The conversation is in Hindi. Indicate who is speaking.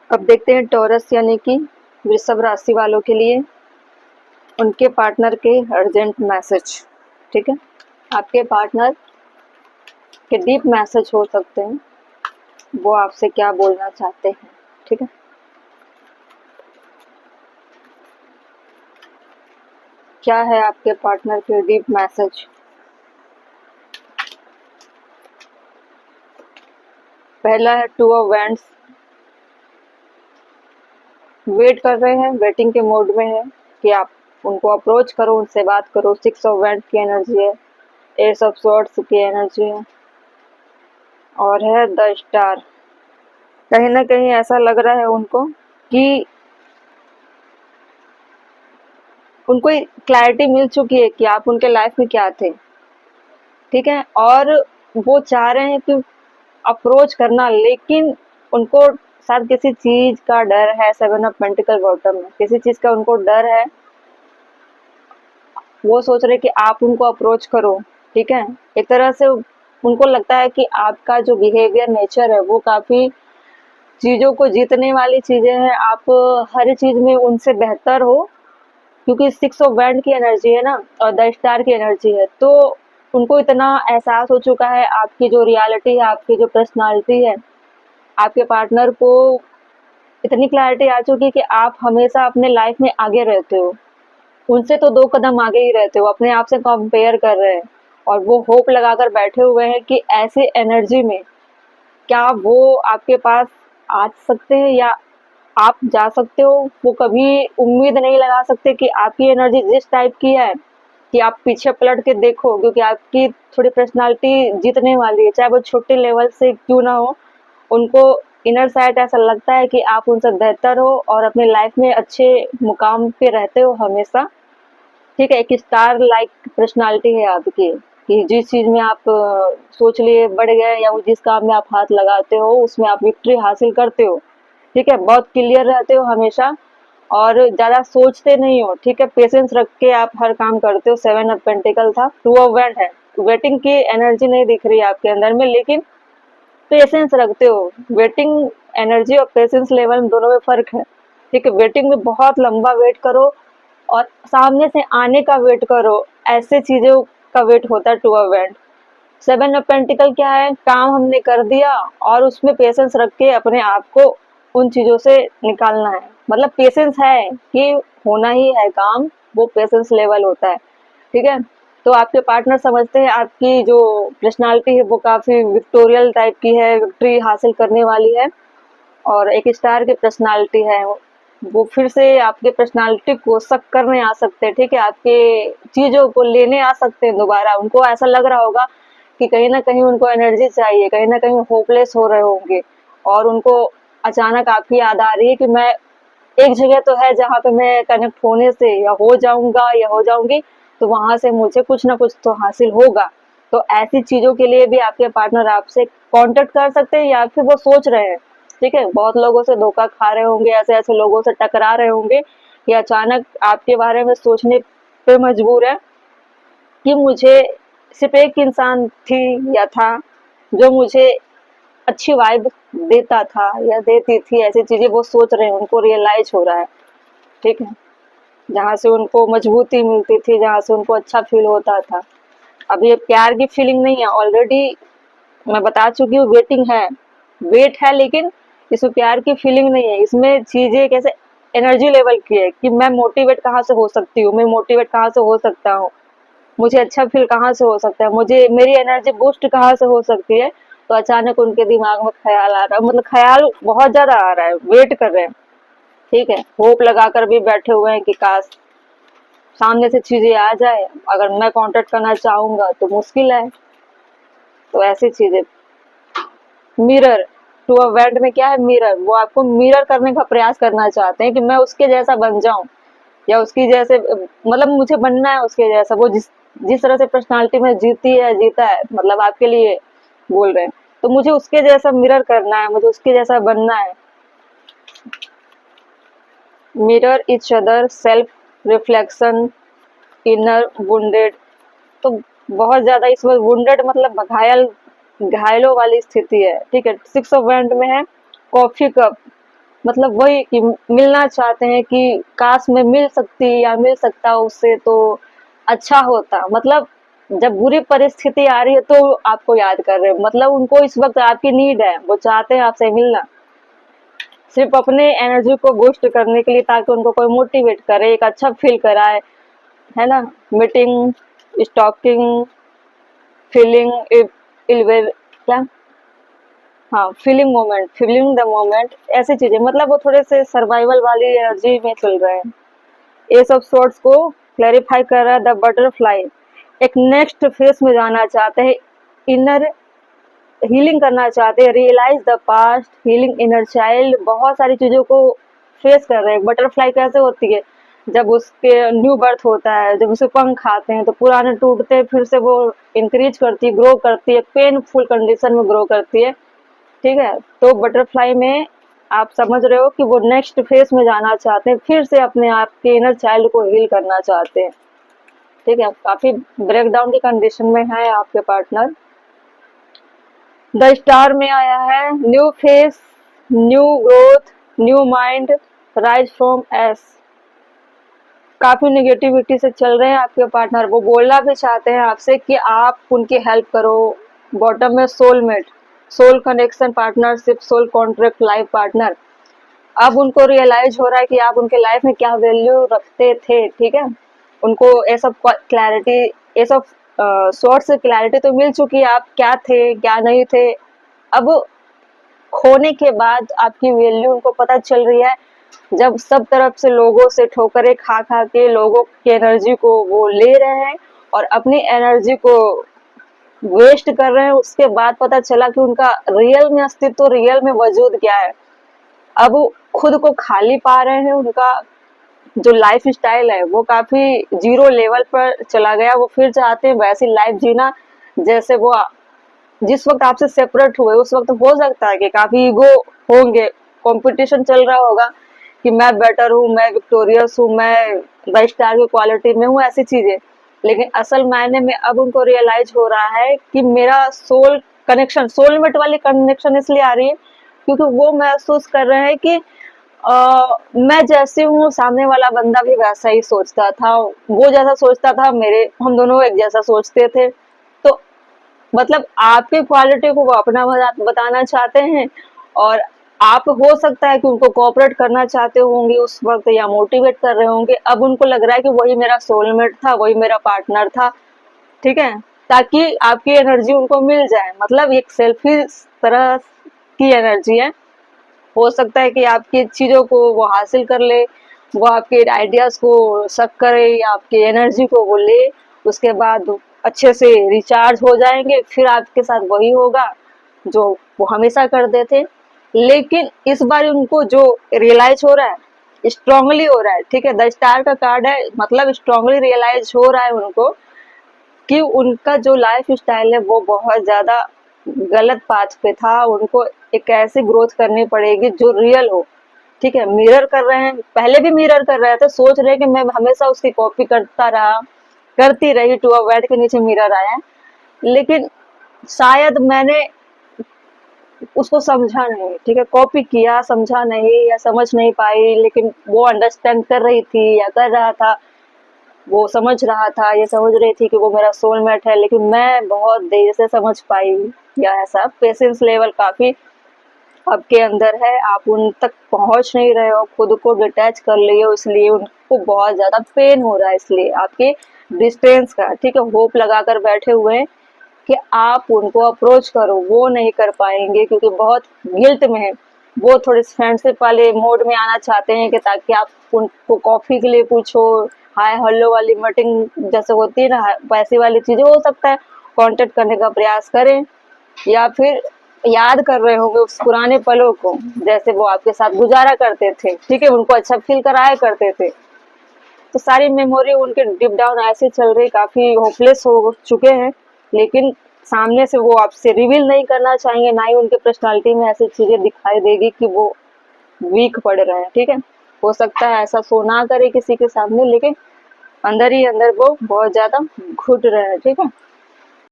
Speaker 1: अब देखते हैं टॉरस यानी कि वृषभ राशि वालों के लिए उनके पार्टनर के अर्जेंट मैसेज। ठीक है, आपके पार्टनर के डीप मैसेज हो सकते हैं, वो आपसे क्या बोलना चाहते हैं। ठीक है, क्या है आपके पार्टनर के डीप मैसेज। पहला है टू ऑफ वैंड्स, वेट कर रहे हैं, वेटिंग के मोड में है कि आप उनको अप्रोच करो, उनसे बात करो। सिक्स ऑफ वैंड्स की एनर्जी है, एस ऑफ स्वॉर्ड्स की एनर्जी है और है द स्टार। कहीं ना कहीं ऐसा लग रहा है उनको कि उनको क्लैरिटी मिल चुकी है कि आप उनके लाइफ में क्या थे। ठीक है, और वो चाह रहे हैं कि अप्रोच करना, लेकिन उनको शायद किसी चीज का डर है। सेवन ऑफ पेंटिकल बॉटम में किसी चीज का उनको डर है, वो सोच रहे कि आप उनको अप्रोच करो। ठीक है, एक तरह से उनको लगता है कि आपका जो बिहेवियर नेचर है वो काफी चीजों को जीतने वाली चीजें हैं, आप हर चीज में उनसे बेहतर हो, क्योंकि सिक्स ऑफ वैंड की एनर्जी है ना और द स्टार की एनर्जी है। तो उनको इतना एहसास हो चुका है आपकी जो रियलिटी है, आपकी जो पर्सनालिटी है, आपके पार्टनर को इतनी क्लैरिटी आ चुकी है कि आप हमेशा अपने लाइफ में आगे रहते हो, उनसे तो दो कदम आगे ही रहते हो, अपने आप से कंपेयर कर रहे हैं। और वो होप लगाकर बैठे हुए हैं कि ऐसे एनर्जी में क्या वो आपके पास आ सकते हैं या आप जा सकते हो। वो कभी उम्मीद नहीं लगा सकते कि आपकी एनर्जी जिस टाइप की है कि आप पीछे पलट के देखो, क्योंकि आपकी थोड़ी पर्सनालिटी जीतने वाली है, चाहे वो छोटे लेवल से क्यों ना हो। उनको इनर साइड ऐसा लगता है कि आप उनसे बेहतर हो और अपने लाइफ में अच्छे मुकाम पे रहते हो हमेशा। ठीक है, एक स्टार लाइक पर्सनालिटी है आपकी कि जिस चीज में आप सोच लिए बढ़ गए या वो जिस काम में आप हाथ लगाते हो उसमें आप विक्ट्री हासिल करते हो। ठीक है, बहुत क्लियर रहते हो हमेशा और ज्यादा सोचते नहीं हो। ठीक है, पेशेंस रख के आप हर काम करते हो। सेवन ऑफ पेंटिकल था, टू ऑफ वैंड है, वेटिंग की एनर्जी नहीं दिख रही है आपके अंदर में, लेकिन पेशेंस रखते हो। वेटिंग एनर्जी और पेशेंस लेवल में दोनों में फर्क है। ठीक है, वेटिंग में बहुत लंबा वेट करो और सामने से आने का वेट करो, ऐसे चीजों का वेट होता है two of wand. Seven of pentacle क्या है, काम हमने कर दिया और उसमें पेशेंस रख के अपने आप को उन चीजों से निकालना है। मतलब पेशेंस है कि होना ही है काम, वो पेशेंस लेवल होता है। ठीक है, तो आपके पार्टनर समझते हैं आपकी जो पर्सनालिटी है वो काफी विक्टोरियल टाइप की है, विक्ट्री हासिल करने वाली है और एक स्टार की पर्सनालिटी है। वो फिर से आपके पर्सनालिटी को शक करने आ सकते हैं। ठीक है, आपके चीजों को लेने आ सकते हैं दोबारा। उनको ऐसा लग रहा होगा कि कहीं ना कहीं उनको एनर्जी चाहिए, कहीं ना कहीं होपलेस हो रहे होंगे और उनको अचानक आपकी याद आ रही है कि मैं एक जगह तो है जहाँ पे मैं कनेक्ट होने से या हो जाऊंगा या हो जाऊंगी, तो वहां से मुझे कुछ ना कुछ तो हासिल होगा। तो ऐसी चीजों के लिए भी आपके पार्टनर आपसे कांटेक्ट कर सकते हैं या फिर वो सोच रहे हैं। ठीक है, बहुत लोगों से धोखा खा रहे होंगे, ऐसे ऐसे लोगों से टकरा रहे होंगे कि अचानक आपके बारे में सोचने पे मजबूर है कि मुझे सिर्फ एक इंसान थी या था जो मुझे अच्छी वाइब देता था या देती थी, ऐसी चीजें वो सोच रहे हैं, उनको रियलाइज हो रहा है। ठीक है, जहाँ से उनको मजबूती मिलती थी, जहाँ से उनको अच्छा फील होता था। अब ये प्यार की फीलिंग नहीं है, ऑलरेडी मैं बता चुकी हूँ, वेटिंग है, वेट है, लेकिन इसमें प्यार की फीलिंग नहीं है। इसमें चीजें कैसे एनर्जी लेवल की है कि मैं मोटिवेट कहाँ से हो सकती हूँ, मैं मोटिवेट कहाँ से हो सकता हूँ, मुझे अच्छा फील कहाँ से हो सकता है, मुझे मेरी एनर्जी बूस्ट कहाँ से हो सकती है। तो अचानक उनके दिमाग में ख्याल आ रहा है, मतलब ख्याल बहुत ज्यादा आ रहा है, वेट कर रहे हैं। ठीक है, होप लगाकर भी बैठे हुए हैं कि काश सामने से चीजें आ जाए। अगर मैं कांटेक्ट करना चाहूंगा तो मुश्किल है। तो ऐसी चीजें। मिरर, टू ऑफ वैंड में क्या है, मिरर। वो आपको मिरर करने का प्रयास करना चाहते हैं कि मैं उसके जैसा बन जाऊं या उसकी जैसे, मतलब मुझे बनना है उसके जैसा। वो जिस जिस तरह से पर्सनालिटी में जीती है, जीता है, मतलब आपके लिए बोल रहे हैं, तो मुझे उसके जैसा मिरर करना है, मुझे उसके जैसा बनना है। Mirror each other, self reflection, inner wounded. तो बहुत ज्यादा इसमें वुंडेड मतलब घायलों वाली स्थिति है। ठीक है, सिक्स ऑफ वैंड में है कॉफी कप, मतलब वही कि मिलना चाहते हैं कि काश मैं मिल सकती या मिल सकता उससे तो अच्छा होता। मतलब जब बुरी परिस्थिति आ रही है तो आपको याद कर रहे हैं, मतलब उनको इस वक्त आपकी नीड है, वो चाहते हैं आपसे मिलना, सिर्फ अपने एनर्जी को बूस्ट करने के लिए, ताकि उनको कोई मोटिवेट करे, एक अच्छा फील कराए, है ना। मीटिंग, स्टॉकिंग, फीलिंग, क्या, हाँ, फीलिंग द मोमेंट, ऐसी चीजें, मतलब वो थोड़े से सर्वाइवल वाली एनर्जी में चल रहे हैं। ये सब सोर्स को क्लैरिफाई कर रहा है। द बटरफ्लाई एक नेक्स्ट फेज में जाना चाहते हैं, इनर हीलिंग करना चाहते हैं, realise the past, healing inner child, बहुत सारी चीजों को फेस कर रहे हैं। बटरफ्लाई कैसे होती है, जब उसके न्यू बर्थ होता है, जब उसे पंख आते हैं तो पुराने टूटते हैं, फिर से वो इंक्रीज करती है, ग्रो करती है, पेनफुल कंडीशन में ग्रो करती है, ठीक है। तो बटरफ्लाई में आप समझ रहे हो कि वो नेक्स्ट फेज में जाना चाहते हैं, फिर से अपने आप के इनर चाइल्ड को हील करना चाहते हैं, ठीक है। काफी ब्रेकडाउन की कंडीशन में है आपके पार्टनर। द स्टार में आया है new face, new growth, new mind, rise from S. काफी नेगेटिविटी से चल रहे हैं आपके पार्टनर, वो बोलना भी चाहते हैं आपसे कि आप उनकी हेल्प करो। बॉटम में soulmate, soul connection, partnership, soul contract, life partner. अब उनको रियलाइज हो रहा है कि आप उनके लाइफ में क्या वैल्यू रखते थे, ठीक है। उनको ये सब क्लैरिटी, ये सब सोर्स से क्लैरिटी तो मिल चुकी है, आप क्या थे क्या नहीं थे। अब खोने के बाद आपकी वैल्यू उनको पता चल रही है, जब सब तरफ से लोगों से ठोकरें खा खा के लोगों की एनर्जी को वो ले रहे हैं और अपनी एनर्जी को वेस्ट कर रहे हैं, उसके बाद पता चला कि उनका रियल में अस्तित्व, रियल में वजूद क्या है। अब खुद को खाली पा रहे हैं, उनका जो लाइफ स्टाइल है वो काफी जीरो लेवल पर चला गया, वो फिर चाहते हैं वैसी लाइफ जीना जैसे वो जिस वक्त आपसे सेपरेट हुए। उस वक्त हो सकता है कि काफी ईगो होंगे, कंपटीशन चल रहा होगा कि मैं बेटर हूँ, मैं विक्टोरियस हूँ, मैं 5 स्टार की क्वालिटी में हूँ, ऐसी चीजें। लेकिन असल मायने में अब उनको रियलाइज हो रहा है कि मेरा सोल कनेक्शन, सोलमेट वाली कनेक्शन इसलिए आ रही है क्योंकि वो महसूस कर रहे हैं कि मैं जैसी हूँ सामने वाला बंदा भी वैसा ही सोचता था, वो जैसा सोचता था, मेरे हम दोनों एक जैसा सोचते थे। तो मतलब आपकी क्वालिटी को वो अपना बताना चाहते हैं, और आप हो सकता है कि उनको कोऑपरेट करना चाहते होंगे उस वक्त या मोटिवेट कर रहे होंगे। अब उनको लग रहा है कि वही मेरा सोलमेट था, वही मेरा पार्टनर था, ठीक है, ताकि आपकी एनर्जी उनको मिल जाए। मतलब एक सेल्फी तरह की एनर्जी है। हो सकता है कि आपकी चीजों को वो हासिल कर ले, वो आपके आइडियाज को शक करे या आपकी एनर्जी को वो ले, उसके बाद अच्छे से रिचार्ज हो जाएंगे, फिर आपके साथ वही होगा जो वो हमेशा कर देते। लेकिन इस बार उनको जो रियलाइज हो रहा है, स्ट्रांगली हो रहा है, ठीक है। द स्टार का कार्ड है, मतलब स्ट्रांगली रियलाइज हो रहा है उनको कि उनका जो लाइफ स्टाइल है वो बहुत ज्यादा गलत पाथ पे था। उनको एक ऐसी ग्रोथ करनी पड़ेगी जो रियल हो, ठीक है। मिरर कर रहे हैं, पहले भी मिरर कर रहे थे, सोच रहे हैं कि मैं हमेशा उसकी कॉपी करता रहा, करती रही, टू बेड के नीचे मिरर आया, लेकिन शायद मैंने उसको समझा नहीं, ठीक है। कॉपी किया, समझा नहीं या समझ नहीं पाई, लेकिन वो अंडरस्टैंड कर रही थी या कर रहा था, वो समझ रहा था, ये समझ रही थी कि वो मेरा सोलमेट है, लेकिन मैं बहुत देर से समझ पाई। या ऐसा पेशेंस लेवल काफी आपके अंदर है, आप उन तक पहुंच नहीं रहे हो, खुद को डिटैच कर लिए हो, इसलिए उनको बहुत ज्यादा पेन हो रहा है, इसलिए आपके डिस्टेंस का, ठीक है। होप लगाकर बैठे हुए हैं कि आप उनको अप्रोच करो, वो नहीं कर पाएंगे क्योंकि बहुत गिल्ट में है। वो थोड़े फ्रेंडशिप वाले मोड में आना चाहते हैं कि ताकि आप उनको कॉफी के लिए पूछो, हाय हेलो वाली मीटिंग जैसे होती है ना, वैसी वाली चीजें, हो सकता है कांटेक्ट करने का प्रयास करें, या फिर याद कर रहे होंगे उस पुराने पलों को, जैसे वो आपके साथ गुजारा करते थे, ठीक है, उनको अच्छा फील कराया करते थे। तो सारी मेमोरी उनके डीप डाउन ऐसे चल रही, काफी होपलेस हो चुके हैं, लेकिन सामने से वो आपसे रिवील नहीं करना चाहेंगे, ना ही उनके पर्सनालिटी में ऐसी चीजें दिखाई देगी कि वो वीक पड़ रहे हैं, ठीक है। हो सकता है ऐसा शो ना करे किसी के सामने, लेकिन अंदर ही अंदर वो बहुत ज्यादा घुट रहे हैं, ठीक है।